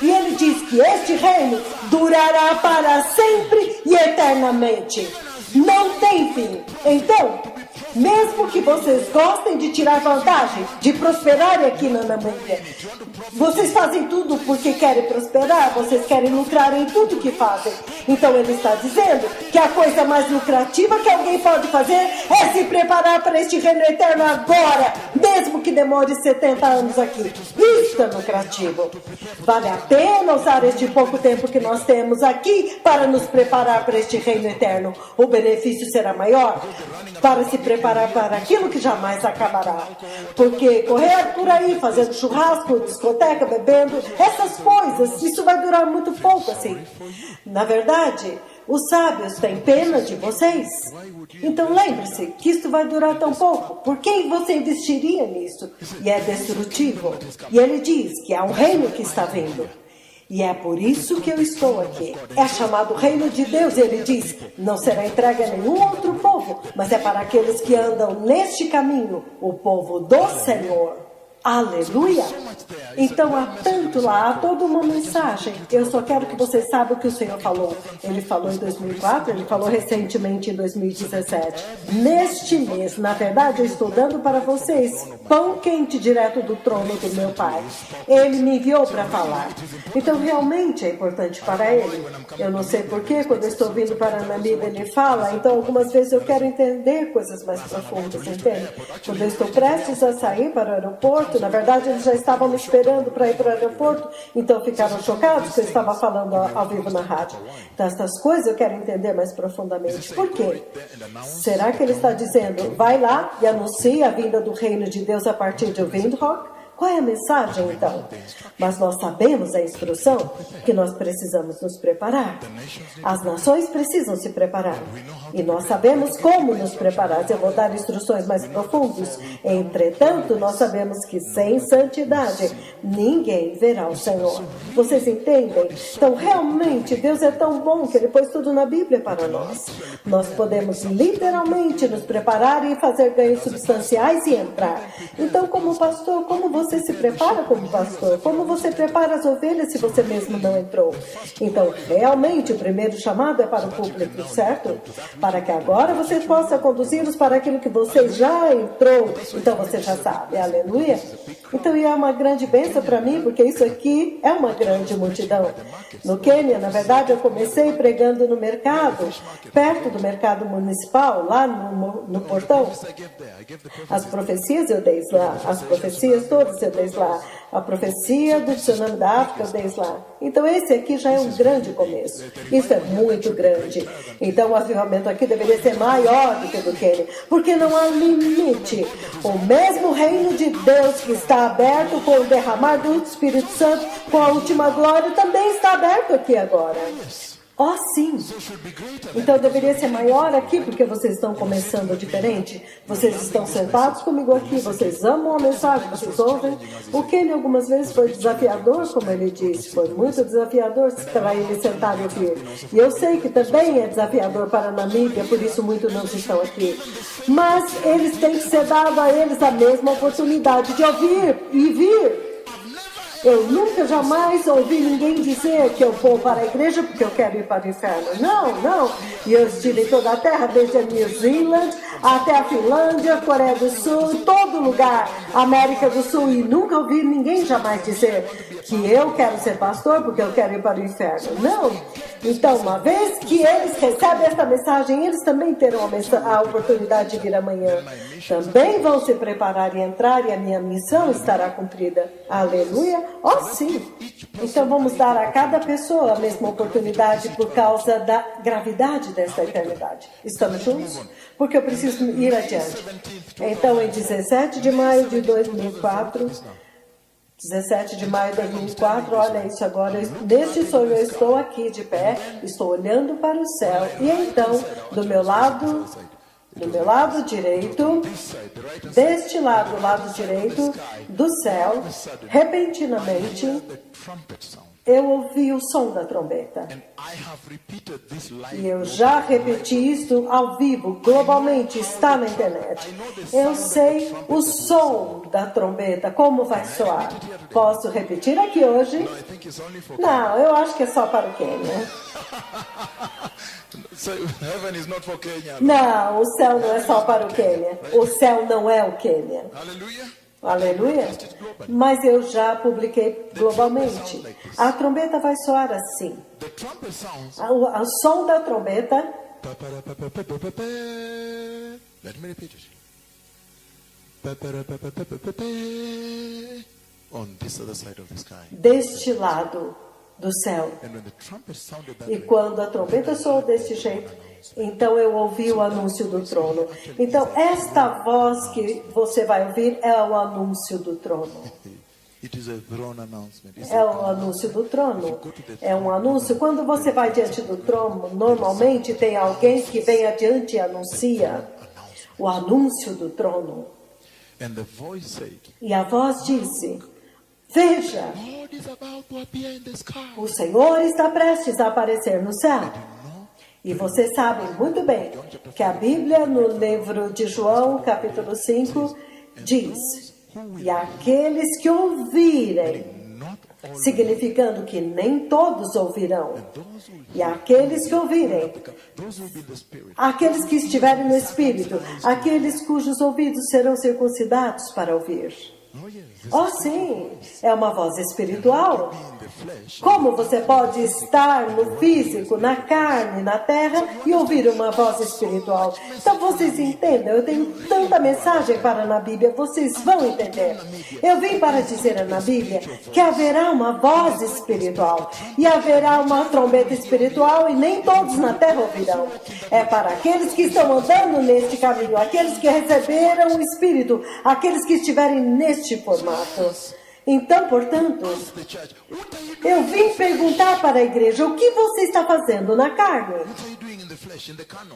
E ele diz que este reino durará para sempre e eternamente. Não tem fim. Então, mesmo que vocês gostem de tirar vantagem, de prosperar aqui na Namíbia, vocês fazem tudo porque querem prosperar, vocês querem lucrar em tudo que fazem. Então ele está dizendo que a coisa mais lucrativa que alguém pode fazer é se preparar para este reino eterno agora, mesmo que demore 70 anos aqui. Isso é lucrativo. Vale a pena usar este pouco tempo que nós temos aqui para nos preparar para este reino eterno. O benefício será maior para se preparar para aquilo que jamais acabará. Porque correr por aí fazendo churrasco, discoteca, bebendo, essas coisas, isso vai durar muito pouco assim. Na verdade, os sábios têm pena de vocês. Então lembre-se que isso vai durar tão pouco. Por que você investiria nisso? E é destrutivo. E ele diz que há um reino que está vindo. E é por isso que eu estou aqui. É chamado Reino de Deus. E ele diz, não será entregue a nenhum outro povo, mas é para aqueles que andam neste caminho, o povo do Senhor. Aleluia! Então há tanto lá, há toda uma mensagem. Eu só quero que vocês saibam o que o Senhor falou. Ele falou em 2004, ele falou recentemente em 2017. Neste mês, na verdade, eu estou dando para vocês pão quente direto do trono do meu Pai. Ele me enviou para falar. Então realmente é importante para ele. Eu não sei porquê, quando eu estou vindo para a Namíbia, ele fala. Então algumas vezes eu quero entender coisas mais profundas, entende? Quando eu estou prestes a sair para o aeroporto, na verdade, eles já estavam me esperando para ir para o aeroporto, então ficaram chocados que eu estava falando ao vivo na rádio. Então, essas coisas eu quero entender mais profundamente. Por quê? Será que ele está dizendo, vai lá e anuncia a vinda do reino de Deus a partir de Windhoek? Qual é a mensagem, então? Mas nós sabemos a instrução que nós precisamos nos preparar. As nações precisam se preparar. E nós sabemos como nos preparar. Eu vou dar instruções mais profundas. Entretanto, nós sabemos que sem santidade, ninguém verá o Senhor. Vocês entendem? Então, realmente, Deus é tão bom que Ele pôs tudo na Bíblia para nós. Nós podemos literalmente nos preparar e fazer ganhos substanciais e entrar. Então, como pastor, como você se prepara como pastor? Como você prepara as ovelhas se você mesmo não entrou? Então, realmente, o primeiro chamado é para o público, certo? Para que agora você possa conduzi-los para aquilo que você já entrou. Então, você já sabe. Aleluia. Então, é uma grande bênção para mim, porque isso aqui é uma grande multidão. No Quênia, na verdade, eu comecei pregando no mercado, perto do mercado municipal, lá no portão. As profecias eu dei lá, as profecias todas eu dei lá. A profecia do tsunami da África eu dei lá. Então esse aqui já é um grande começo. Isso é muito grande. Então o avivamento aqui deveria ser maior do que o do Quênia, porque não há limite. O mesmo reino de Deus que está aberto com o derramar do Espírito Santo, com a última glória, também está aberto aqui agora. Oh, sim. Então deveria ser maior aqui, porque vocês estão começando diferente. Vocês estão sentados comigo aqui, vocês amam a mensagem, vocês ouvem. O Kenny algumas vezes foi desafiador, como ele disse. Foi muito desafiador para ele sentar e ouvir. E eu sei que também é desafiador para a Namíbia, por isso muitos não estão aqui. Mas eles têm que ser dado a eles a mesma oportunidade de ouvir e vir. Eu nunca, jamais ouvi ninguém dizer que eu vou para a igreja porque eu quero ir para o inferno. Não, não. E eu estive em toda a terra, desde a New Zealand até a Finlândia, Coreia do Sul, em todo lugar, América do Sul. E nunca ouvi ninguém jamais dizer que eu quero ser pastor porque eu quero ir para o inferno. Não. Então, uma vez que eles recebem esta mensagem, eles também terão a oportunidade de vir amanhã. Também vão se preparar e entrar e a minha missão estará cumprida. Aleluia. Oh, sim. Então vamos dar a cada pessoa a mesma oportunidade por causa da gravidade desta eternidade. Estamos juntos? Porque eu preciso ir adiante. Então, em 17 de maio de 2004... 17 de maio de 2004, olha isso agora, neste sonho eu estou aqui de pé, estou olhando para o céu, e então, do meu lado direito, deste lado, lado direito do céu, repentinamente, eu ouvi o som da trombeta. E eu já repeti isso ao vivo, globalmente, está na internet. Eu sei o som da trombeta, como vai soar. Posso repetir aqui hoje? Não, eu acho que é só para o Quênia. Não, o céu não é só para o Quênia. O céu não é o Quênia. Aleluia. Mas eu já publiquei globalmente. A trombeta vai soar assim. O som da trombeta. Deste lado do céu. E quando a trombeta soou deste jeito, então eu ouvi o anúncio do trono. Então esta voz que você vai ouvir é o anúncio do trono. É o anúncio do trono. É um anúncio. Quando você vai diante do trono, normalmente tem alguém que vem adiante e anuncia o anúncio do trono. E a voz disse: veja, o Senhor está prestes a aparecer no céu. E vocês sabem muito bem que a Bíblia, no livro de João, capítulo 5, diz: e aqueles que ouvirem, significando que nem todos ouvirão, e aqueles que ouvirem, aqueles que estiverem no Espírito, aqueles cujos ouvidos serão circuncidados para ouvir. Oh, sim, é uma voz espiritual. Como você pode estar no físico, na carne, na terra e ouvir uma voz espiritual? Então vocês entendem, eu tenho tanta mensagem para na Bíblia, vocês vão entender. Eu vim para dizer na Bíblia que haverá uma voz espiritual e haverá uma trombeta espiritual e nem todos na terra ouvirão. É para aqueles que estão andando neste caminho, aqueles que receberam o Espírito, aqueles que estiverem neste formato. Então, portanto, eu vim perguntar para a igreja: o que você está fazendo na carne?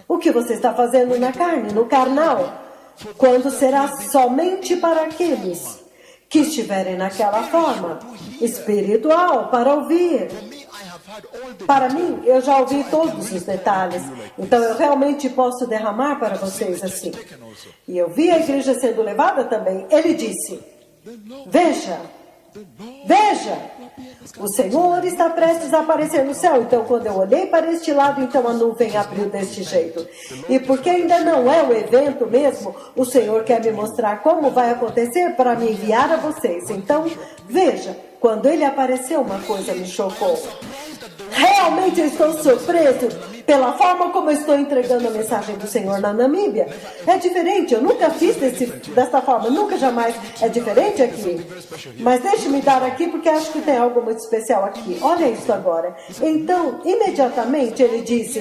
O que você está fazendo na carne, no carnal? Quando será somente para aqueles que estiverem naquela forma espiritual, para ouvir. Para mim, eu já ouvi todos os detalhes, então eu realmente posso derramar para vocês assim. E eu vi a igreja sendo levada também. Ele disse: veja, veja, o Senhor está prestes a aparecer no céu. Então, quando eu olhei para este lado, então a nuvem abriu deste jeito. E porque ainda não é o evento mesmo, o Senhor quer me mostrar como vai acontecer para me enviar a vocês. Então, veja, quando ele apareceu, uma coisa me chocou. Realmente eu estou surpreso pela forma como eu estou entregando a mensagem do Senhor na Namíbia. É diferente, eu nunca fiz dessa forma, nunca, jamais. É diferente aqui. Mas deixe-me dar aqui porque acho que tem algo muito especial aqui. Olha isso agora. Então, imediatamente ele disse: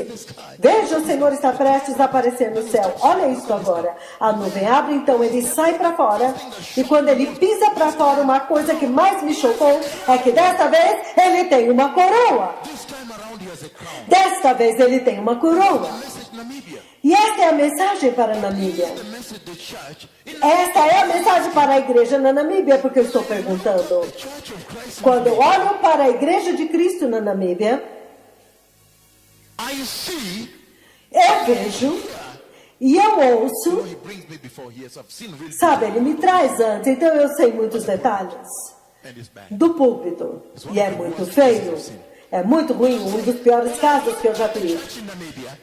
veja, o Senhor está prestes a aparecer no céu. Olha isso agora. A nuvem abre, então ele sai para fora. E quando ele pisa para fora, uma coisa que mais me chocou é que desta vez ele tem uma coroa. Desta vez ele tem uma coroa. E esta é a mensagem para a Namíbia. Esta é a mensagem para a igreja na Namíbia, porque eu estou perguntando. Quando eu olho para a igreja de Cristo na Namíbia, eu vejo e eu ouço. Sabe, ele me traz antes, então eu sei muitos detalhes do púlpito. E é muito feio. É muito ruim, um dos piores casos que eu já tive.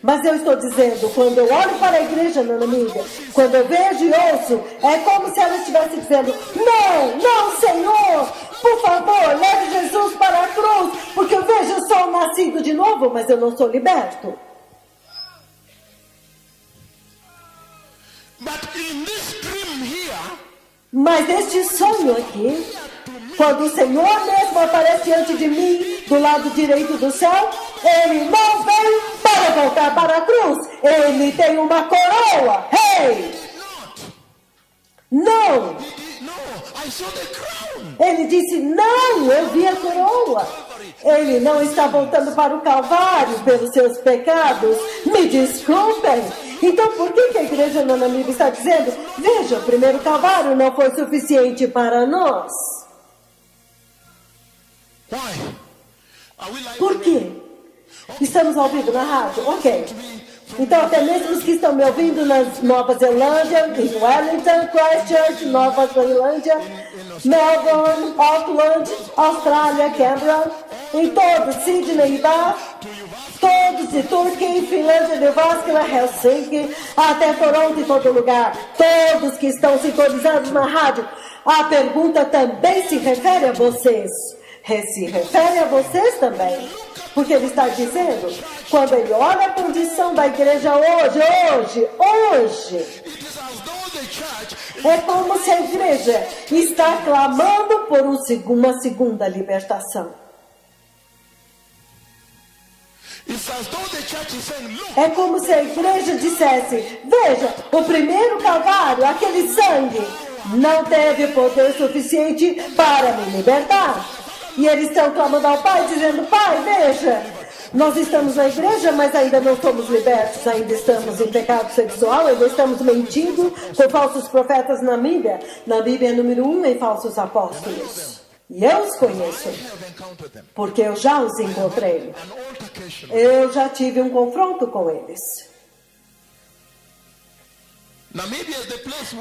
Mas eu estou dizendo, quando eu olho para a igreja na Namíbia, quando eu vejo e ouço, é como se ela estivesse dizendo: não, não, Senhor, por favor, leve Jesus para a cruz, porque eu vejo o sol nascido de novo, mas eu não sou liberto. Mas este sonho aqui, quando o Senhor mesmo aparece diante de mim, do lado direito do céu, ele não veio para voltar para a cruz. Ele tem uma coroa. Hey! Não! Ele disse: não, eu vi a coroa. Ele não está voltando para o Calvário pelos seus pecados. Me desculpem. Então, por que a igreja na Namíbia está dizendo: veja, o primeiro Calvário não foi suficiente para nós? Por quê? Estamos ao vivo na rádio? Ok. Então, até mesmo os que estão me ouvindo na Nova Zelândia, em Wellington, Christchurch, Nova Zelândia, Melbourne, Auckland, Austrália, Canberra, em todos, Sydney e Bath, todos de Turquia, Finlândia, Jyväskylä, Helsinki, até Toronto e todo lugar, todos que estão sintonizados na rádio. A pergunta também se refere a vocês. Se refere a vocês também. Porque ele está dizendo, quando ele olha a condição da igreja hoje, é como se a igreja está clamando por uma segunda libertação. É como se a igreja dissesse, veja, o primeiro calvário, aquele sangue, não teve poder suficiente para me libertar. E eles estão clamando ao Pai, dizendo, Pai, veja, nós estamos na igreja, mas ainda não somos libertos, ainda estamos em pecado sexual, ainda estamos mentindo com falsos profetas na Bíblia. Na Bíblia é número 1 em falsos apóstolos. E eu os conheço, porque eu já os encontrei. Eu já tive um confronto com eles.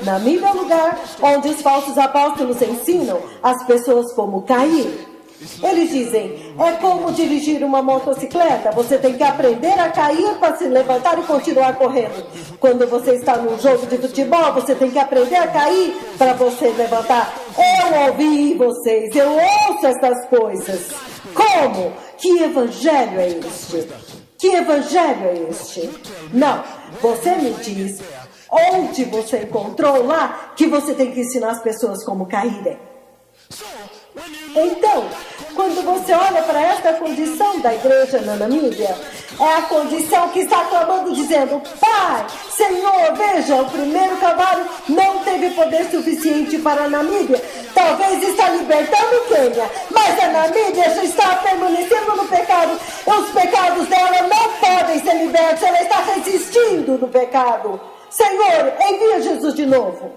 Namíbia é o lugar onde os falsos apóstolos ensinam as pessoas como cair. Eles dizem, é como dirigir uma motocicleta, você tem que aprender a cair para se levantar e continuar correndo. Quando você está num jogo de futebol, você tem que aprender a cair para você levantar. Eu ouvi vocês, eu ouço essas coisas. Como? Que evangelho é este? Que evangelho é este? Não, você me diz onde você encontrou lá que você tem que ensinar as pessoas como caírem. Então, quando você olha para esta condição da igreja na Namíbia, é a condição que está clamando, dizendo, Pai, Senhor, veja, o primeiro calvário não teve poder suficiente para a Namíbia. Talvez está libertando o Quênia, mas a Namíbia já está permanecendo no pecado. Os pecados dela não podem ser libertos, ela está resistindo no pecado. Senhor, envia Jesus de novo.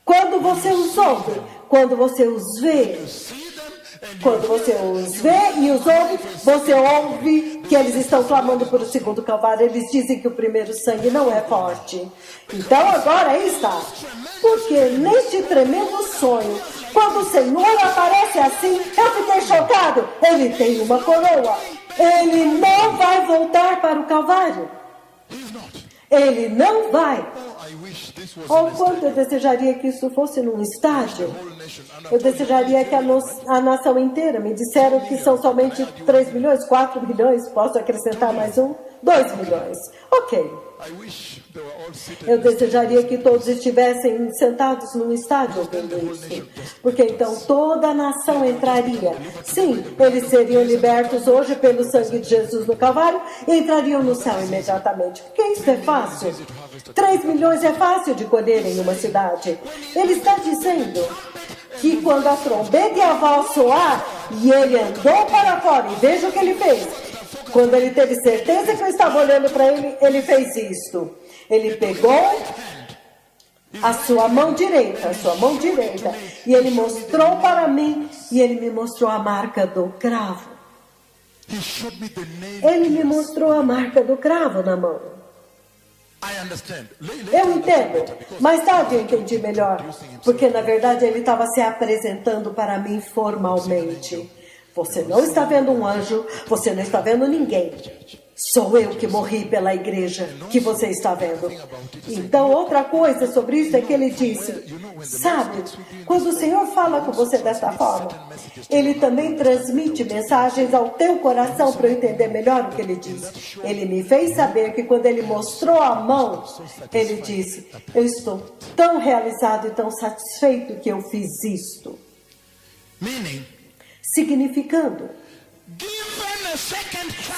Quando você os ouve, quando você os vê, quando você os vê e os ouve, você ouve que eles estão clamando por o segundo calvário. Eles dizem que o primeiro sangue não é forte. Então agora aí está. Porque neste tremendo sonho, quando o Senhor aparece assim, eu fiquei chocado. Ele tem uma coroa. Ele não vai voltar para o calvário. Ele não vai. Oh, quanto eu desejaria que isso fosse num estádio. Eu desejaria que a nação inteira, me disseram que são somente 3 milhões, 4 milhões, posso acrescentar mais 2 milhões. Ok. Eu desejaria que todos estivessem sentados num estádio ouvindo isso. Porque então toda a nação entraria. Sim, eles seriam libertos hoje pelo sangue de Jesus no Calvário e entrariam no céu imediatamente. Porque isso é fácil. 3 milhões é fácil de colher em uma cidade. Ele está dizendo que quando a trombeta e a voz soar, e ele andou para fora, e veja o que ele fez. Quando ele teve certeza que eu estava olhando para ele, ele fez isto. Ele pegou a sua mão direita, e ele mostrou para mim, e ele me mostrou a marca do cravo. Ele me mostrou a marca do cravo na mão. Eu entendo. Mais tarde eu entendi melhor. Porque na verdade ele estava se apresentando para mim formalmente. Você não está vendo um anjo, você não está vendo ninguém. Sou eu que morri pela igreja que você está vendo. Então, outra coisa sobre isso é que ele disse, sabe, quando o Senhor fala com você desta forma, ele também transmite mensagens ao teu coração para eu entender melhor o que ele diz. Ele me fez saber que quando ele mostrou a mão, ele disse, eu estou tão realizado e tão satisfeito que eu fiz isto. Significando,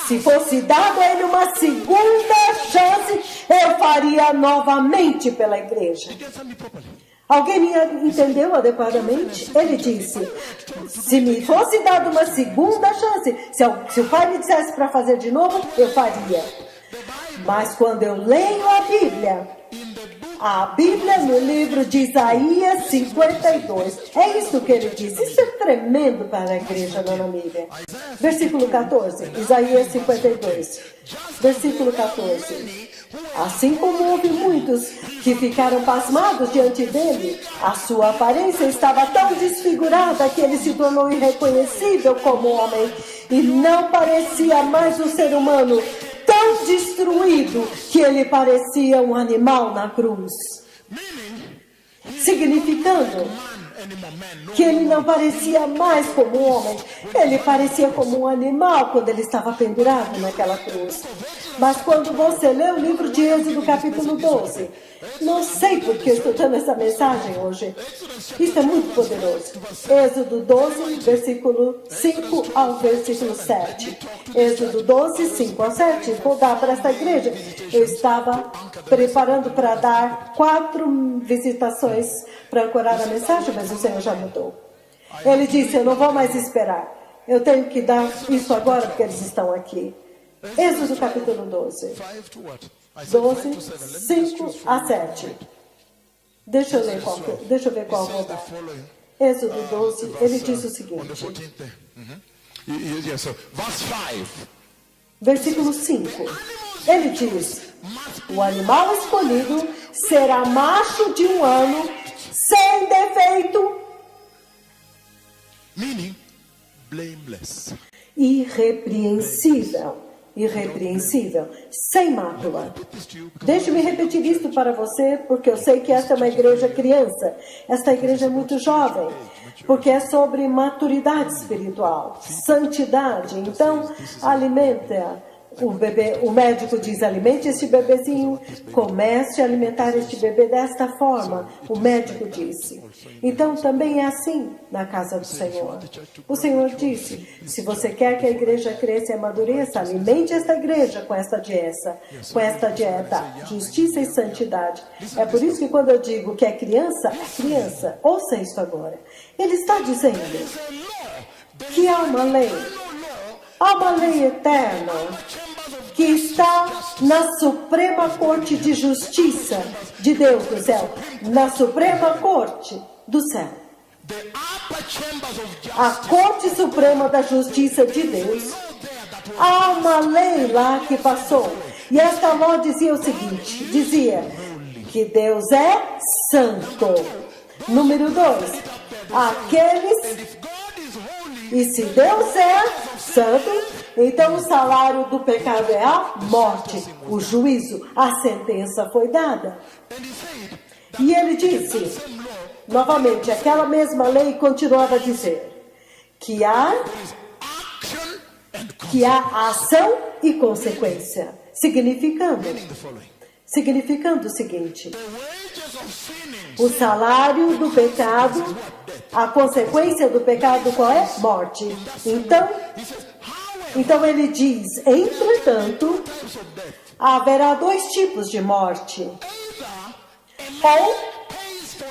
se fosse dado a ele uma segunda chance, eu faria novamente pela igreja. Alguém me entendeu adequadamente? Ele disse, se me fosse dado uma segunda chance, se o pai me dissesse para fazer de novo, eu faria. Mas quando eu leio a Bíblia no livro de Isaías 52, é isso que ele diz. Isso é tremendo para a igreja na Namíbia. Versículo 14, Isaías 52. Versículo 14. Assim como houve muitos que ficaram pasmados diante dele, a sua aparência estava tão desfigurada que ele se tornou irreconhecível como homem e não parecia mais um ser humano, tão destruído que ele parecia um animal na cruz. Significando que ele não parecia mais como um homem, ele parecia como um animal quando ele estava pendurado naquela cruz. Mas quando você lê o livro de Êxodo capítulo 12, não sei por que eu estou dando essa mensagem hoje, isso é muito poderoso. Êxodo 12, versículo 5 ao versículo 7. Êxodo 12, 5 ao 7. Vou dar para esta igreja. Eu estava preparando para dar 4 visitações para ancorar a mensagem, mas o Senhor já mudou. Ele disse, eu não vou mais esperar. Eu tenho que dar isso agora porque eles estão aqui. Êxodo capítulo 12. 12, 5 a 7. Deixa eu ver qual vou dar. Êxodo 12, ele diz o seguinte. Versículo 5. Ele diz, o animal escolhido será macho de 1 ano, sem defeito, irrepreensível, sem mácula. Deixe-me repetir isto para você, porque eu sei que esta é uma igreja criança. Esta igreja é muito jovem, porque é sobre maturidade espiritual, santidade. Então, alimenta o bebê. O médico diz, alimente este bebezinho, comece a alimentar este bebê desta forma. O médico disse. Então, também é assim na casa do Senhor. O Senhor disse, se você quer que a igreja cresça e amadureça, alimente esta igreja com esta dieta, justiça e santidade. É por isso que quando eu digo que é criança, ouça isso agora. Ele está dizendo que há uma lei eterna que está na Suprema Corte de Justiça de Deus do céu, na Suprema Corte do céu. A Corte Suprema da Justiça de Deus. Há uma lei lá que passou. E esta lei dizia o seguinte, dizia que Deus é santo. Número 2, e se Deus é santo, então o salário do pecado é a morte, o juízo, a sentença foi dada. E ele disse, novamente, aquela mesma lei continuava a dizer que há ação e consequência, significando o seguinte, o salário do pecado, a consequência do pecado qual é? Morte. Então ele diz, entretanto, haverá 2 tipos de morte. Ou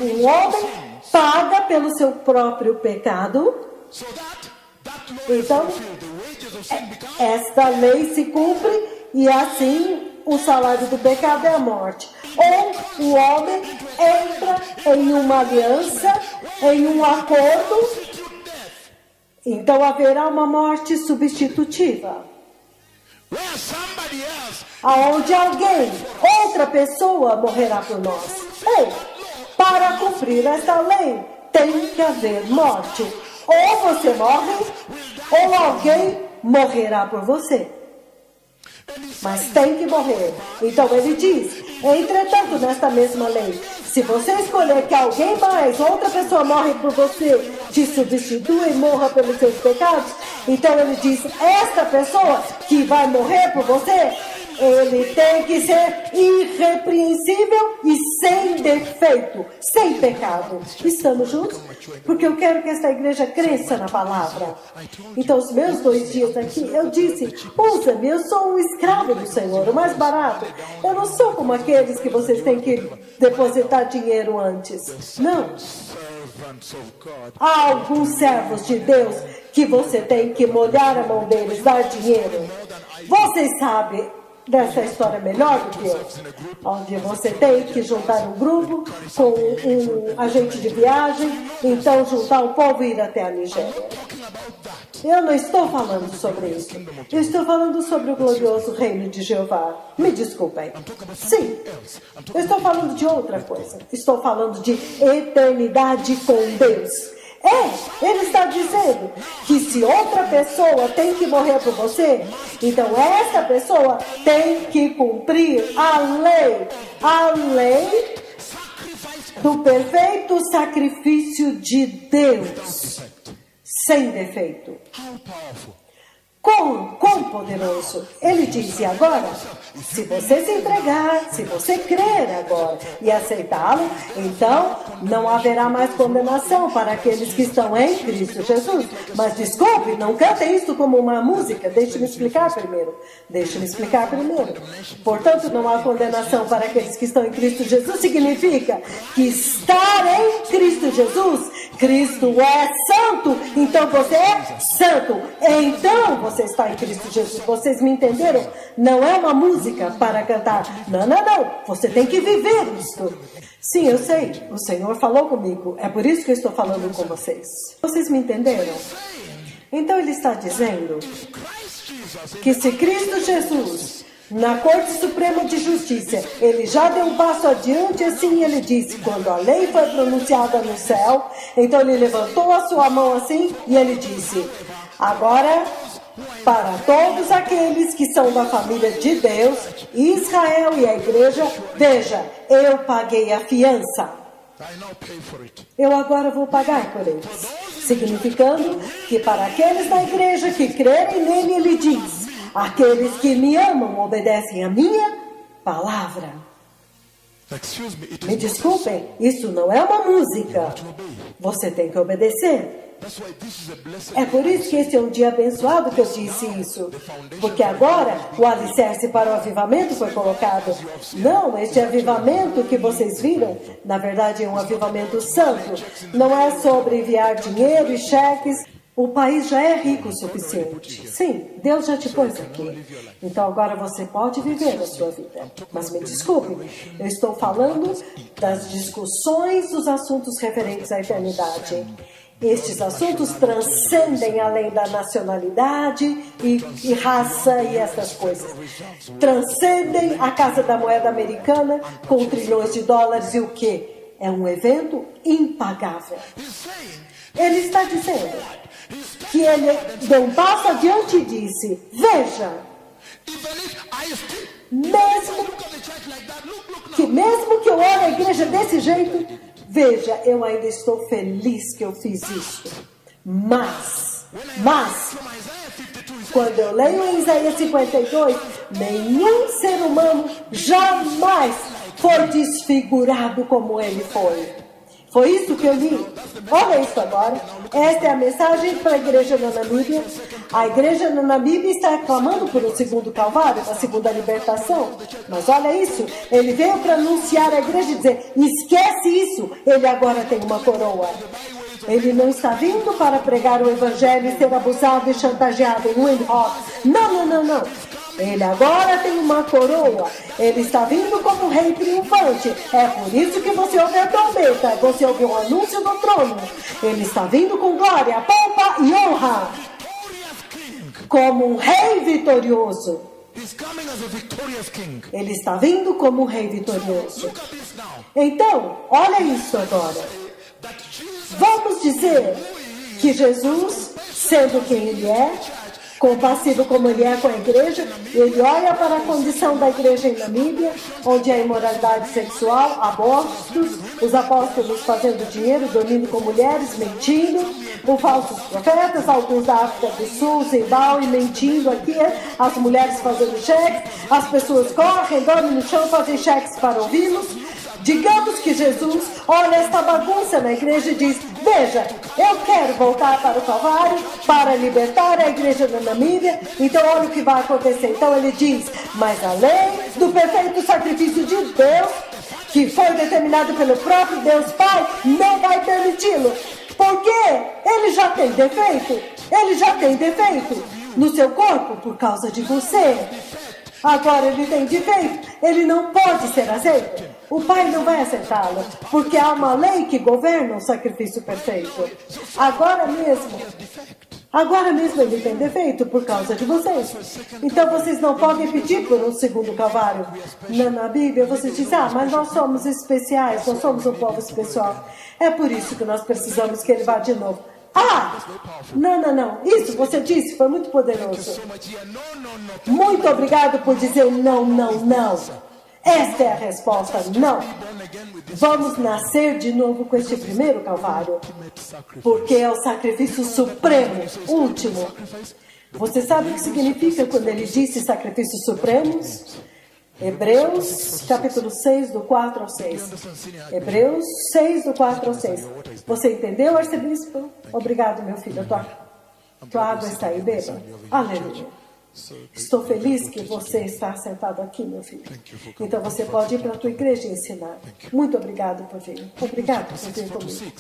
um homem paga pelo seu próprio pecado. Então, esta lei se cumpre e assim o salário do pecado é a morte. Ou o homem entra em uma aliança, em um acordo, então haverá uma morte substitutiva. Aonde outra pessoa morrerá por nós. Ou, para cumprir essa lei, tem que haver morte. Ou você morre, ou alguém morrerá por você. Mas tem que morrer. Então ele diz, entretanto, nesta mesma lei, se você escolher que alguém mais, outra pessoa morre por você, te substitua e morra pelos seus pecados, então ele diz, esta pessoa que vai morrer por você, ele tem que ser irrepreensível e sem defeito, sem pecado. Estamos juntos? Porque eu quero que esta igreja cresça na palavra. Então, os meus 2 dias aqui, eu disse, usa-me, eu sou um escravo do Senhor, o mais barato. Eu não sou como aqueles que vocês têm que depositar dinheiro antes. Não. Há alguns servos de Deus que você tem que molhar a mão deles, dar dinheiro. Vocês sabem dessa história melhor do que eu, onde você tem que juntar um grupo com um agente de viagem, então juntar um povo e ir até a Nigéria. Eu não estou falando sobre isso. Eu estou falando sobre o glorioso reino de Jeová. Me desculpem. Sim, eu estou falando de outra coisa. Estou falando de eternidade com Deus. Ele está dizendo que se outra pessoa tem que morrer por você, então essa pessoa tem que cumprir a lei do perfeito sacrifício de Deus, sem defeito. Quão poderoso! Ele disse agora, se você se entregar, se você crer agora e aceitá-lo, então não haverá mais condenação para aqueles que estão em Cristo Jesus. Mas desculpe, não cantem isso como uma música. Deixe-me explicar primeiro. Portanto, não há condenação para aqueles que estão em Cristo Jesus. Significa que estar em Cristo Jesus, Cristo é santo, então você é santo. Então você está em Cristo Jesus. Vocês me entenderam? Não é uma música para cantar. Não. Você tem que viver isso. Sim, eu sei. O Senhor falou comigo. É por isso que eu estou falando com vocês. Vocês me entenderam? Então ele está dizendo que se Cristo Jesus, na Corte Suprema de Justiça, ele já deu um passo adiante, assim ele disse, quando a lei foi pronunciada no céu, então ele levantou a sua mão assim e ele disse, agora, para todos aqueles que são da família de Deus, Israel e a igreja, veja, eu paguei a fiança. Eu agora vou pagar por eles. Significando que para aqueles da igreja que crerem nele, ele diz, aqueles que me amam obedecem a minha palavra. Me desculpem, isso não é uma música. Você tem que obedecer. É por isso que esse é um dia abençoado que eu disse isso. Porque agora o alicerce para o avivamento foi colocado. Não, este avivamento que vocês viram, na verdade é um avivamento santo. Não é sobre enviar dinheiro e cheques. O país já é rico o suficiente. Sim, Deus já te pôs aqui. Então agora você pode viver a sua vida. Mas me desculpe, eu estou falando das discussões dos assuntos referentes à eternidade. Estes assuntos transcendem além da nacionalidade e raça e essas coisas. Transcendem a Casa da Moeda Americana com trilhões de dólares e o quê? É um evento impagável. Ele está dizendo que ele deu um passo adiante e disse, veja, mesmo que eu olhe a igreja desse jeito, veja, eu ainda estou feliz que eu fiz isso. Mas, quando eu leio em Isaías 52, nenhum ser humano jamais foi desfigurado como ele foi. Foi isso que eu li. Olha isso agora. Esta é a mensagem para a igreja na Namíbia. A igreja na Namíbia está clamando por um segundo calvário, uma segunda libertação. Mas olha isso. Ele veio para anunciar a igreja e dizer, esquece isso. Ele agora tem uma coroa. Ele não está vindo para pregar o evangelho e ser abusado e chantageado em Windhoek. Não. Ele agora tem uma coroa. Ele está vindo como rei triunfante. É por isso que você ouve a trombeta. Você ouve o anúncio do trono. Ele está vindo com glória, pompa e honra. Como um rei vitorioso. Ele está vindo como um rei vitorioso. Então, olha isso agora. Vamos dizer que Jesus, sendo quem ele é, compassivo como ele é com a igreja, ele olha para a condição da igreja em Namíbia, onde há imoralidade sexual, abortos, os apóstolos fazendo dinheiro, dormindo com mulheres, mentindo, os falsos profetas, alguns da África do Sul, Zimbábue, mentindo aqui, as mulheres fazendo cheques, as pessoas correm, dormem no chão, fazem cheques para ouvi-los. Digamos que Jesus olha esta bagunça na igreja e diz, veja, eu quero voltar para o Calvário para libertar a igreja da Namíbia, então olha o que vai acontecer. Então ele diz, mas a lei do perfeito sacrifício de Deus, que foi determinado pelo próprio Deus Pai, não vai permiti-lo. Porque ele já tem defeito no seu corpo por causa de você. Agora ele tem defeito. Ele não pode ser aceito. O Pai não vai aceitá-lo, porque há uma lei que governa o sacrifício perfeito. Agora mesmo ele tem defeito por causa de vocês. Então vocês não podem pedir por um segundo Calvário. Na Bíblia você diz, mas nós somos especiais, nós somos um povo especial. É por isso que nós precisamos que ele vá de novo. Não. Isso você disse, foi muito poderoso. Muito obrigado por dizer não. Esta é a resposta, não. Vamos nascer de novo com este primeiro Calvário, porque é o sacrifício supremo, último. Você sabe o que significa quando ele disse sacrifícios supremos? Hebreus, capítulo 6, do 4 ao 6. Hebreus 6, do 4 ao 6. Você entendeu, arcebispo? Obrigado, meu filho. Tua água está aí, beba. Aleluia. Estou feliz que você está sentado aqui, meu filho. Então você pode ir para a tua igreja e ensinar. Muito obrigado por vir. Obrigado por vir comigo.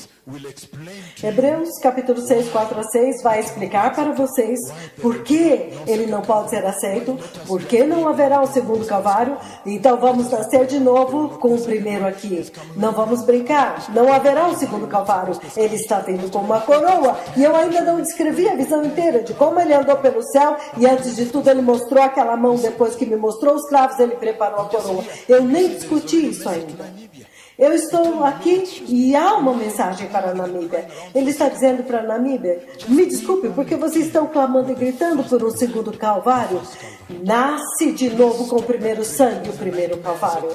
Hebreus, capítulo 6, 4 a 6, vai explicar para vocês por que ele não pode ser aceito, por que não haverá um segundo Calvário. Então vamos nascer de novo com o primeiro aqui. Não vamos brincar, não haverá um segundo Calvário. Ele está vindo com uma coroa, e eu ainda não descrevi a visão inteira de como ele andou pelo céu, e antes de tudo ele mostrou aquela mão, depois que me mostrou os cravos, ele preparou a coroa. Eu nem discuti isso ainda. Eu estou aqui e há uma mensagem para a Namíbia. Ele está dizendo para a Namíbia, me desculpe, porque vocês estão clamando e gritando por um segundo Calvário? Nasce de novo com o primeiro sangue, o primeiro Calvário.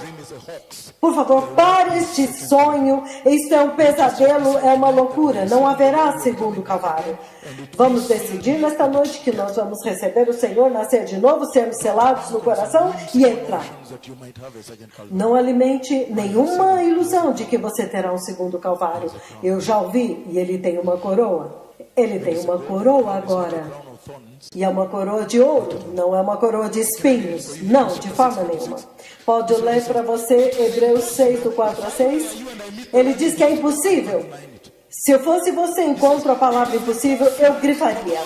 Por favor, pare este sonho. Isso é um pesadelo, é uma loucura. Não haverá segundo Calvário. Vamos decidir nesta noite que nós vamos receber o Senhor, nascer de novo, sermos selados no coração e entrar. Não alimente nenhuma ilusão de que você terá um segundo Calvário. Eu já ouvi, e ele tem uma coroa. Ele tem uma coroa agora. E é uma coroa de ouro, não é uma coroa de espinhos. Não, de forma nenhuma. Pode ler para você Hebreus 6, do 4 a 6. Ele diz que é impossível. Se eu fosse você e encontro a palavra impossível, eu grifaria.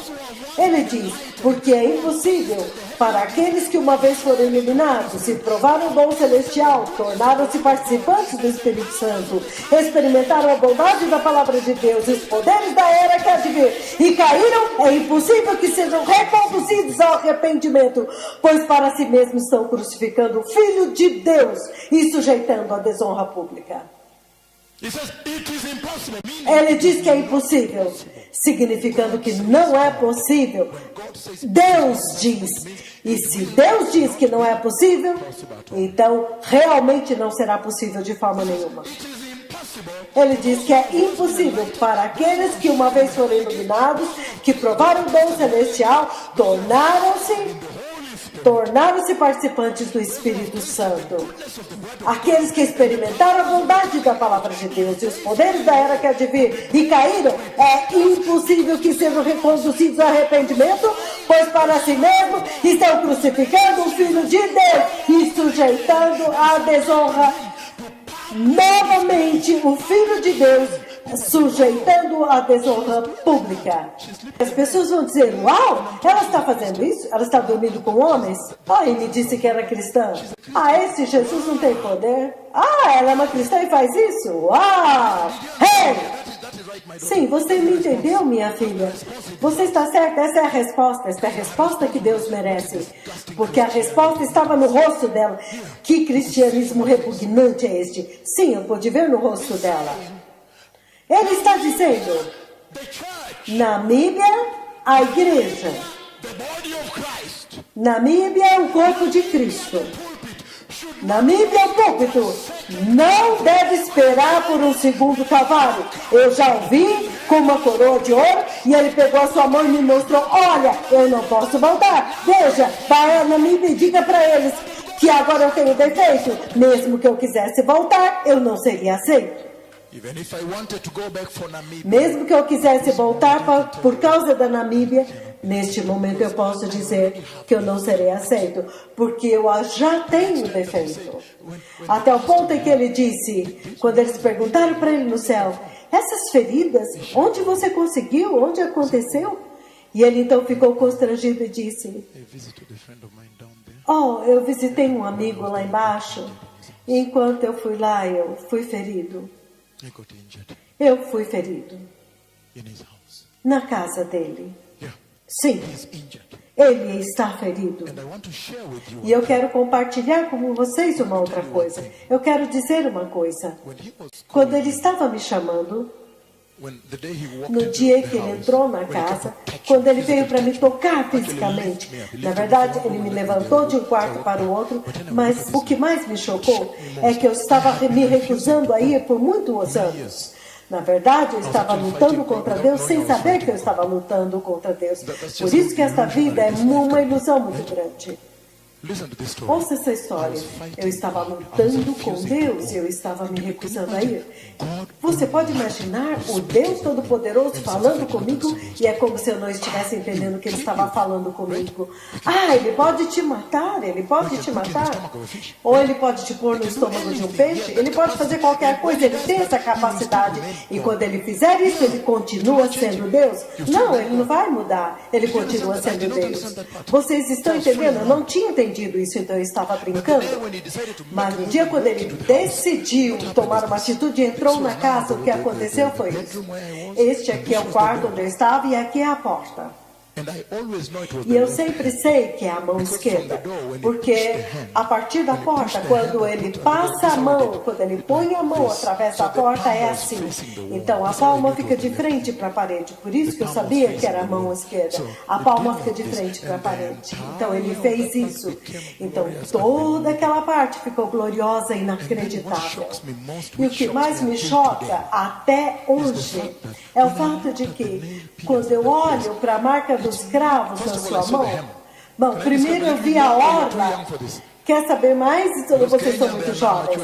Ele diz, porque é impossível para aqueles que uma vez foram iluminados e provaram o dom celestial, tornaram-se participantes do Espírito Santo, experimentaram a bondade da palavra de Deus e os poderes da era que há de vir, e caíram, é impossível que sejam reconduzidos ao arrependimento, pois para si mesmos estão crucificando o Filho de Deus e sujeitando a desonra pública. Ele diz que é impossível, significando que não é possível. Deus diz. E se Deus diz que não é possível, então realmente não será possível de forma nenhuma. Ele diz que é impossível para aqueles que uma vez foram iluminados, que provaram o dom celestial, tornaram-se participantes do Espírito Santo. Aqueles que experimentaram a bondade da palavra de Deus e os poderes da era que há de vir e caíram, é impossível que sejam reconduzidos ao arrependimento, pois para si mesmo estão crucificando o Filho de Deus e sujeitando à desonra. Novamente, o Filho de Deus sujeitando a desonra pública. As pessoas vão dizer, uau, ela está fazendo isso? Ela está dormindo com homens? E me disse que era cristã. Esse Jesus não tem poder? Ela é uma cristã e faz isso? Uau! Hey! Sim, você me entendeu, minha filha? Você está certa, essa é a resposta que Deus merece. Porque a resposta estava no rosto dela. Que cristianismo repugnante é este? Sim, eu pude ver no rosto dela. Ele está dizendo, Namíbia, a igreja. Namíbia, o corpo de Cristo. Namíbia, o púlpito. Não deve esperar por um segundo Calvário. Eu já o vi com uma coroa de ouro e ele pegou a sua mão e me mostrou, olha, eu não posso voltar. Veja, vai a Namíbia e diga para eles que agora eu tenho defeito. Mesmo que eu quisesse voltar, eu não seria aceito. Mesmo que eu quisesse voltar por causa da Namíbia, neste momento eu posso dizer que eu não serei aceito, porque eu já tenho defeito. Até o ponto em que ele disse, quando eles perguntaram para ele no céu, essas feridas, onde você conseguiu? Onde aconteceu? E ele então ficou constrangido e disse, Oh, eu visitei um amigo lá embaixo. E enquanto eu fui lá, eu fui ferido. Eu fui ferido. Na casa dele. Sim. Ele está ferido. E eu quero compartilhar com vocês uma outra coisa. Eu quero dizer uma coisa. Quando ele estava me chamando, no dia que ele entrou na casa, quando ele veio para me tocar fisicamente, na verdade, ele me levantou de um quarto para o outro, mas o que mais me chocou é que eu estava me recusando a ir por muitos anos. Na verdade, eu estava lutando contra Deus sem saber que eu estava lutando contra Deus. Por isso que esta vida é uma ilusão muito grande. Ouça essa história. Eu estava lutando com Deus e eu estava me recusando a ir. Você pode imaginar o Deus Todo-Poderoso falando comigo e é como se eu não estivesse entendendo que Ele estava falando comigo. Ah, Ele pode te matar, Ele pode te matar. Ou Ele pode te pôr no estômago de um peixe, Ele pode fazer qualquer coisa, Ele tem essa capacidade. E quando Ele fizer isso, Ele continua sendo Deus? Não, Ele não vai mudar, Ele continua sendo Deus. Vocês estão entendendo? Eu não tinha entendido isso, então eu estava brincando. Mas no dia quando ele decidiu tomar uma atitude e entrou na casa, o que aconteceu foi isso. Este aqui é o quarto onde eu estava e aqui é a porta. E eu sempre sei que é a mão esquerda, porque a partir da porta, quando ele passa a mão, quando ele põe a mão através da porta, é assim. Então a palma fica de frente para a parede, por isso que eu sabia que era a mão esquerda. A palma fica de frente para a parede. Então ele fez isso. Então toda aquela parte ficou gloriosa e inacreditável. E o que mais me choca até hoje é o fato de que, quando eu olho para a marca dos cravos na sua mão, bom, primeiro eu vi a orla. Quer saber mais? Vocês são muito jovens.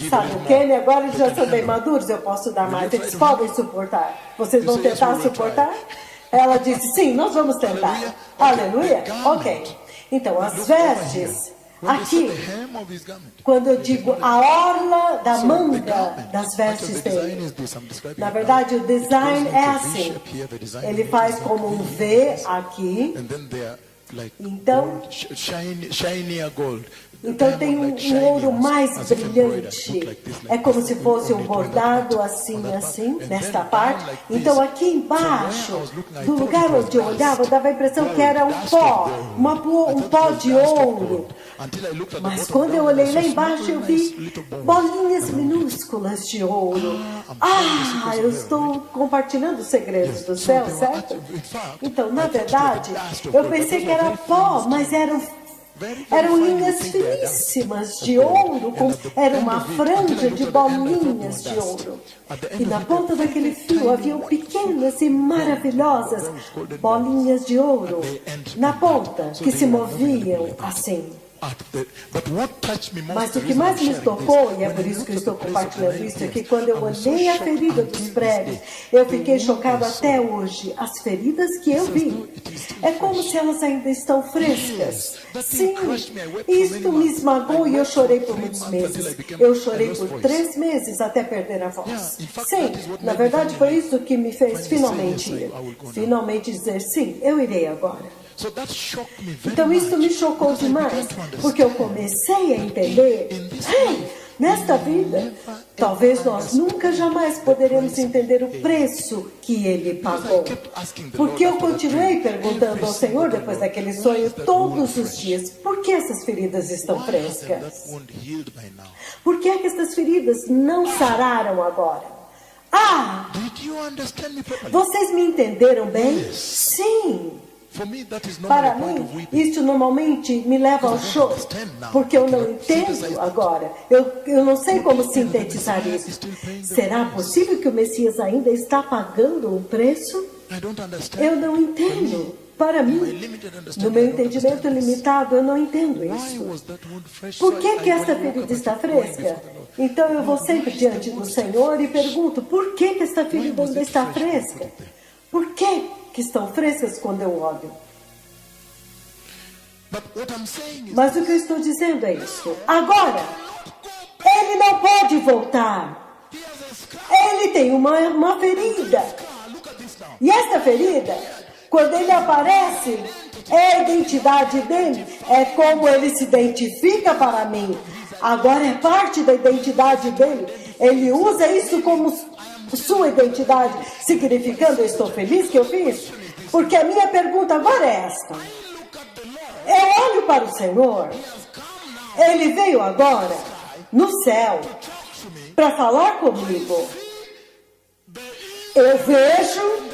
Sabe o Quênia? Agora eles já são bem maduros, eu posso dar mais. Eles podem suportar. Vocês vão tentar suportar? Ela disse, sim, nós vamos tentar. Aleluia? Ok. Então, as vestes, aqui, quando eu digo a orla da manga das vestes dele, na verdade o design é assim. Ele faz como um V aqui. Então tem um ouro mais brilhante. É como se fosse um bordado assim, nesta parte. Então aqui embaixo, do lugar onde eu olhava, dava a impressão que era um pó, um pó de ouro. Mas quando eu olhei lá embaixo, eu vi bolinhas minúsculas de ouro. Ah, eu estou compartilhando os segredos do céu, certo? Então, na verdade, eu pensei que era pó, mas eram linhas finíssimas de ouro, era uma franja de bolinhas de ouro. E na ponta daquele fio haviam pequenas e maravilhosas bolinhas de ouro na ponta, que se moviam assim. Mas o que mais me tocou, e é por isso que eu estou compartilhando isso, é que quando eu olhei a ferida dos pregos, eu fiquei chocado até hoje. As feridas que eu vi, é como se elas ainda estão frescas. Sim, isto me esmagou e eu chorei por muitos meses. Eu chorei por 3 meses até perder a voz. Sim, na verdade foi isso que me fez finalmente ir. Finalmente dizer, sim, eu irei agora. Então isso me chocou demais, porque eu comecei a entender, nesta vida, talvez nós nunca jamais poderemos entender o preço que Ele pagou. Porque eu continuei perguntando ao Senhor, depois daquele sonho, todos os dias, por que essas feridas estão frescas? Por que é que essas feridas não sararam agora? Ah! Vocês me entenderam bem? Sim! Para mim, isso normalmente me leva ao choro, porque eu não entendo agora. Eu não sei como sintetizar isso. Será possível que o Messias ainda está pagando um preço? Eu não entendo. Para mim, no meu entendimento limitado, eu não entendo isso. Por que esta ferida está fresca? Então eu vou sempre diante do Senhor e pergunto, por que esta ferida ainda está fresca? Por que estão frescas quando eu olho? Mas o que eu estou dizendo é isso. Agora, ele não pode voltar. Ele tem uma ferida. E esta ferida, quando ele aparece, É a identidade dele, é como ele se identifica para mim. Agora é parte da identidade dele. Ele usa isso como sua identidade, significando eu estou feliz que eu fiz? Porque a minha pergunta agora é esta. Eu olho para o Senhor, ele veio agora no céu para falar comigo. Eu vejo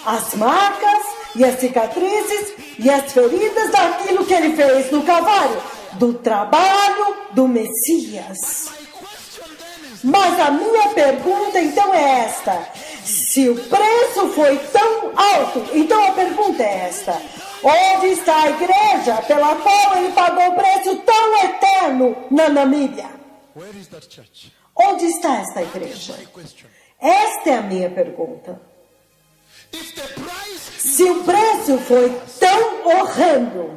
as marcas e as cicatrizes e as feridas daquilo que ele fez no Calvário, do trabalho do Messias. Mas a minha pergunta então é esta: se o preço foi tão alto, então a pergunta é esta: onde está a igreja pela qual ele pagou o preço tão eterno na Namíbia? Onde está esta igreja? Esta é a minha pergunta. Se o preço foi tão horrendo,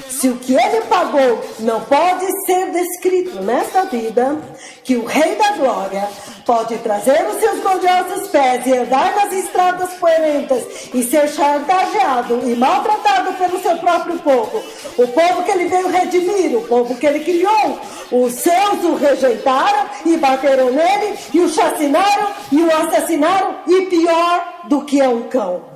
se o que ele pagou não pode ser descrito nesta vida, que o Rei da Glória pode trazer os seus gloriosos pés e andar nas estradas poerentas e ser chantageado e maltratado pelo seu próprio povo, o povo que ele veio redimir, o povo que ele criou, os seus o rejeitaram e bateram nele e o chacinaram e o assassinaram, e pior do que é um cão.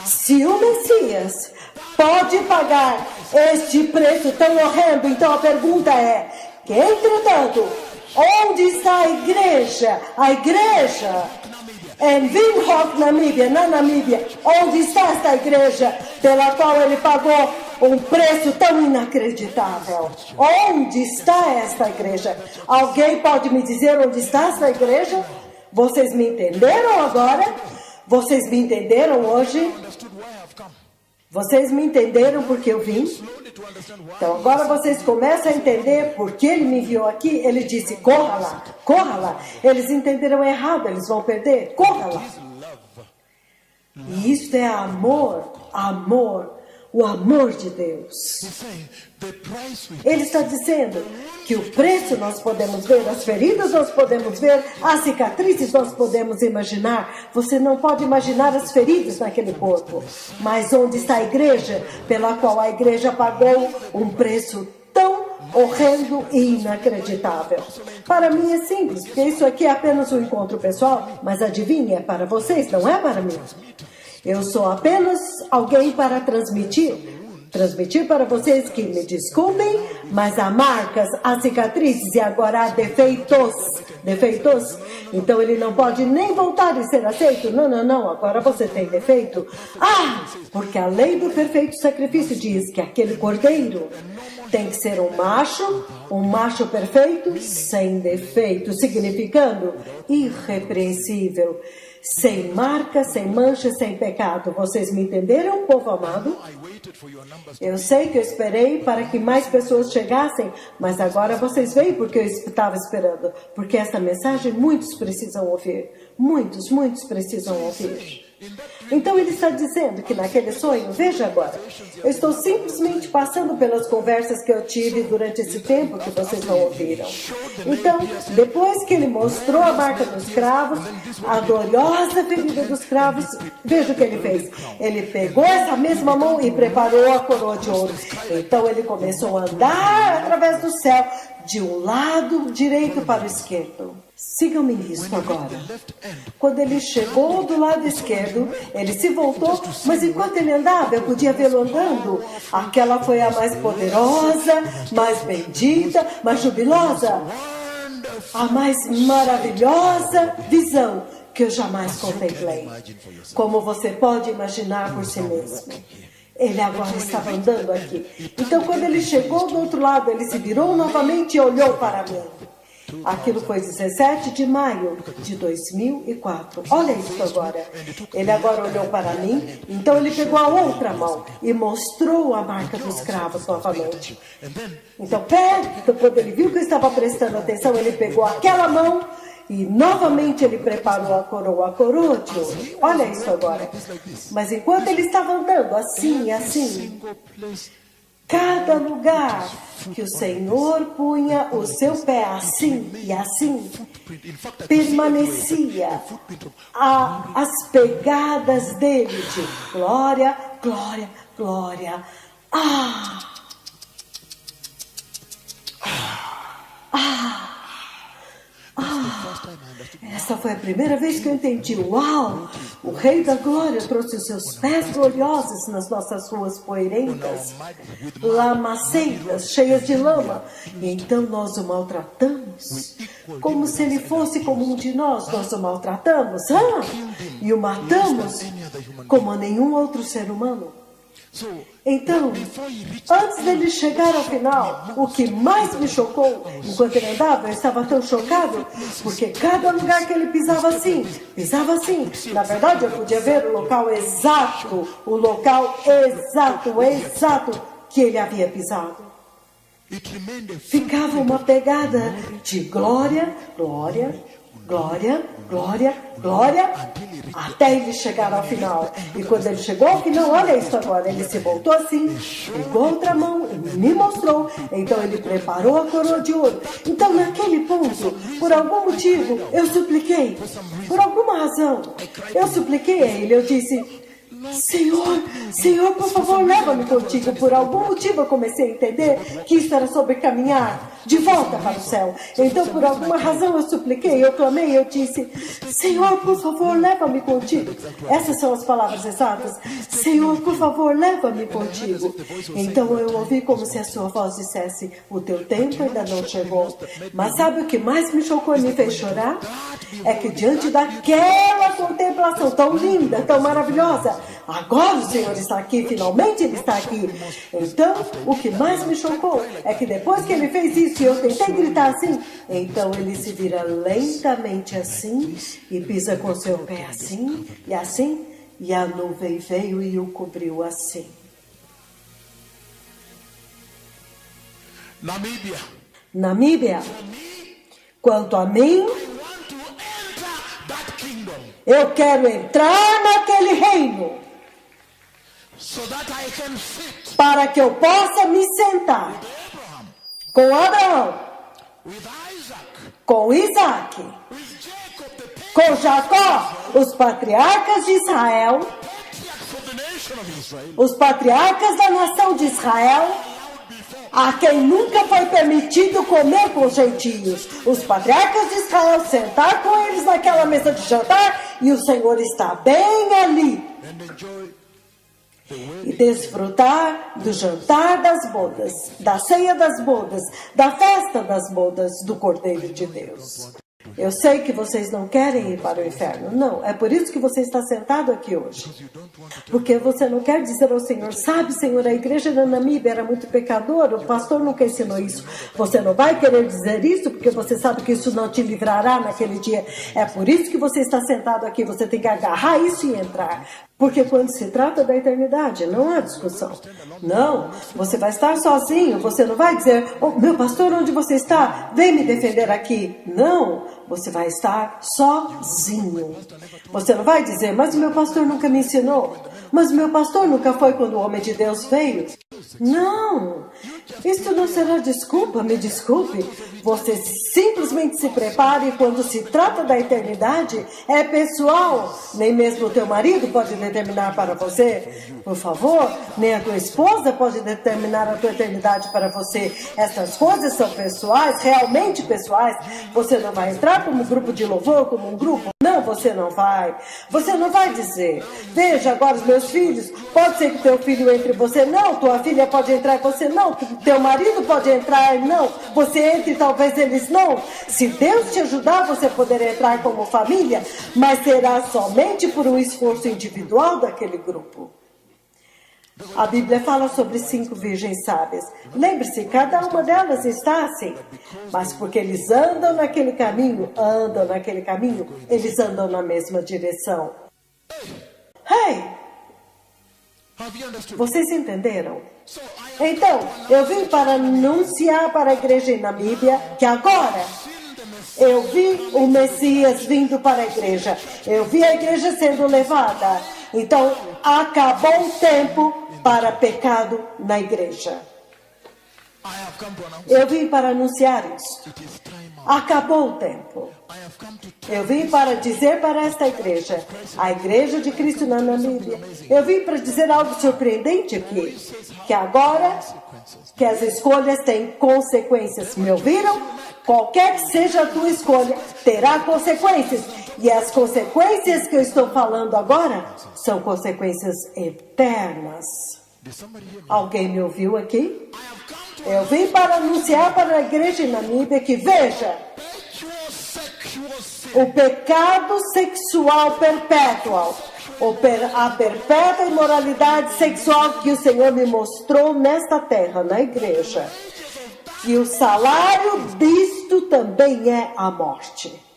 Se o Messias pode pagar este preço tão horrendo, então a pergunta é: que, entretanto, onde está a igreja? A igreja em Windhoek, Namíbia, na Namíbia, onde está esta igreja pela qual ele pagou um preço tão inacreditável? Onde está esta igreja? Alguém pode me dizer onde está esta igreja? Vocês me entenderam agora? Vocês me entenderam hoje? Vocês me entenderam porque eu vim? Então agora vocês começam a entender porque ele me enviou aqui. Ele disse: corra lá, corra lá. Eles entenderam errado, eles vão perder. Corra lá. E isso é amor, amor, o amor de Deus. Ele está dizendo que o preço nós podemos ver, as feridas nós podemos ver, as cicatrizes nós podemos imaginar. Você não pode imaginar as feridas naquele corpo. Mas onde está a igreja, pela qual a igreja pagou um preço tão horrendo e inacreditável? Para mim é simples, porque isso aqui é apenas um encontro pessoal, mas adivinha, é para vocês, não é para mim. Eu sou apenas alguém para transmitir para vocês que me desculpem, mas há marcas, há cicatrizes e agora há defeitos. Então ele não pode nem voltar e ser aceito. Não, agora você tem defeito. Porque a lei do perfeito sacrifício diz que aquele cordeiro tem que ser um macho perfeito, sem defeito, significando irrepreensível, sem marca, sem mancha, sem pecado. Vocês me entenderam, povo amado? Eu sei que eu esperei para que mais pessoas chegassem, mas agora vocês veem porque eu estava esperando. Porque esta mensagem muitos precisam ouvir. Muitos precisam ouvir. Então ele está dizendo que naquele sonho, veja agora, eu estou simplesmente passando pelas conversas que eu tive durante esse tempo que vocês não ouviram. Então, depois que ele mostrou a marca dos cravos, a gloriosa ferida dos cravos, veja o que ele fez. Ele pegou essa mesma mão e preparou a coroa de ouro. Então ele começou a andar através do céu, de um lado direito para o esquerdo. Sigam-me nisso agora. Quando ele chegou do lado esquerdo, ele se voltou, mas enquanto ele andava, eu podia vê-lo andando. Aquela foi a mais poderosa, mais bendita, mais jubilosa, a mais maravilhosa visão que eu jamais contemplei. Como você pode imaginar por si mesmo. Ele agora estava andando aqui. Então, quando ele chegou do outro lado, ele se virou novamente e olhou para mim. Aquilo foi 17 de maio de 2004. Olha isso agora. Ele agora olhou para mim, então ele pegou a outra mão e mostrou a marca dos cravos novamente. Então, quando ele viu que eu estava prestando atenção, ele pegou aquela mão e novamente ele preparou a coroa de ouro. Olha isso agora. Mas enquanto ele estava andando assim e assim, cada lugar que o Senhor punha o seu pé assim e assim, permanecia as pegadas dele de glória, glória, glória. Essa foi a primeira vez que eu entendi. Uau! O Rei da Glória trouxe os seus pés gloriosos nas nossas ruas poeirentas, lamaceiras, cheias de lama. E então nós o maltratamos, como se ele fosse como um de nós. Nós o maltratamos, e o matamos como nenhum outro ser humano. Então, antes dele chegar ao final, o que mais me chocou, enquanto ele andava, eu estava tão chocado, porque cada lugar que ele pisava assim. Na verdade, eu podia ver o local exato que ele havia pisado. Ficava uma pegada de glória, glória, glória, glória, glória, até ele chegar ao final. E quando ele chegou ao final, olha isso agora, ele se voltou assim, pegou outra mão e me mostrou. Então ele preparou a coroa de ouro. Então naquele ponto, por algum motivo, eu supliquei, por alguma razão, eu supliquei a ele, eu disse: Senhor, por favor, leva-me contigo. Por algum motivo eu comecei a entender que isso era sobre caminhar de volta para o céu. Então, por alguma razão eu supliquei, eu clamei, eu disse: Senhor, por favor, leva-me contigo. Essas são as palavras exatas. Senhor, por favor, leva-me contigo. Então eu ouvi como se a sua voz dissesse: o teu tempo ainda não chegou. Mas sabe o que mais me chocou e me fez chorar? É que diante daquela contemplação tão linda, tão maravilhosa, agora o Senhor está aqui, finalmente Ele está aqui. Então, o que mais me chocou é que depois que Ele fez isso e eu tentei gritar assim, então Ele se vira lentamente assim e pisa com seu pé assim, e a nuvem veio e o cobriu assim. Namíbia. Quanto a mim, eu quero entrar naquele reino para que eu possa me sentar com Abraão, com Isaac, com Jacó, os patriarcas de Israel, os patriarcas da nação de Israel, a quem nunca foi permitido comer com os gentios. Os patriarcas de Israel, sentar com eles naquela mesa de jantar, e o Senhor está bem ali. E desfrutar do jantar das bodas, da ceia das bodas, da festa das bodas do Cordeiro de Deus. Eu sei que vocês não querem ir para o inferno. Não, é por isso que você está sentado aqui hoje. Porque você não quer dizer ao Senhor: sabe, Senhor, a igreja da Namíbia era muito pecadora, o pastor nunca ensinou isso. Você não vai querer dizer isso porque você sabe que isso não te livrará naquele dia. É por isso que você está sentado aqui. Você tem que agarrar isso e entrar. Porque quando se trata da eternidade, não há discussão. Não, você vai estar sozinho. Você não vai dizer: oh, meu pastor, onde você está? Vem me defender aqui. Não, você vai estar sozinho. Você não vai dizer: mas o meu pastor nunca me ensinou. Mas o meu pastor nunca foi quando o homem de Deus veio. Não, isso não será desculpa, me desculpe. Você simplesmente se prepare e quando se trata da eternidade, é pessoal. Nem mesmo o teu marido pode determinar para você. Por favor, nem a tua esposa pode determinar a tua eternidade para você. Essas coisas são pessoais, realmente pessoais. Você não vai entrar como um grupo de louvor, como um grupo. Não, você não vai. Você não vai dizer: veja agora os meus filhos. Pode ser que teu filho entre você. Não, tua filha pode entrar e você não. Teu marido pode entrar e não. Você entra e talvez eles não. Se Deus te ajudar, você poderá entrar como família, mas será somente por um esforço individual daquele grupo. A Bíblia fala sobre 5 virgens sábias. Lembre-se, cada uma delas está assim. Mas porque eles andam naquele caminho, eles andam na mesma direção. Hey! Vocês entenderam? Então, eu vim para anunciar para a igreja em Namíbia que agora eu vi o Messias vindo para a igreja. Eu vi a igreja sendo levada. Então, acabou o tempo para pecado na igreja. Eu vim para anunciar isso. Acabou o tempo. Eu vim para dizer para esta igreja, a Igreja de Cristo na Namíbia, eu vim para dizer algo surpreendente aqui, que agora que as escolhas têm consequências. Me ouviram? Qualquer que seja a tua escolha, terá consequências. E as consequências que eu estou falando agora são consequências eternas. Alguém me ouviu aqui? Eu vim para anunciar para a igreja em Namíbia que, veja, o pecado sexual perpétuo, a perpétua imoralidade sexual que o Senhor me mostrou nesta terra, na igreja. E o salário disto também é a morte.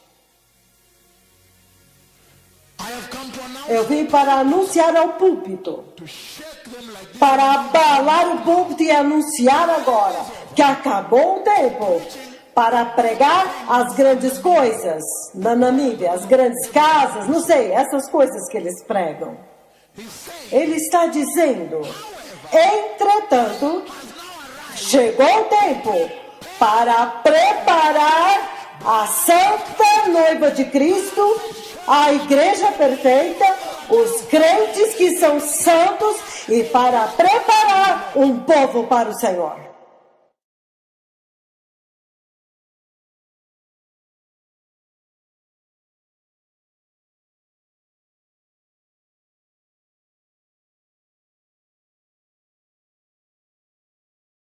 Eu vim para anunciar ao púlpito, para abalar o púlpito e anunciar agora que acabou o tempo, para pregar as grandes coisas na Namíbia, as grandes casas, não sei, essas coisas que eles pregam. Ele está dizendo, entretanto, chegou o tempo para preparar a santa noiva de Cristo, a igreja perfeita, os crentes que são santos e para preparar um povo para o Senhor.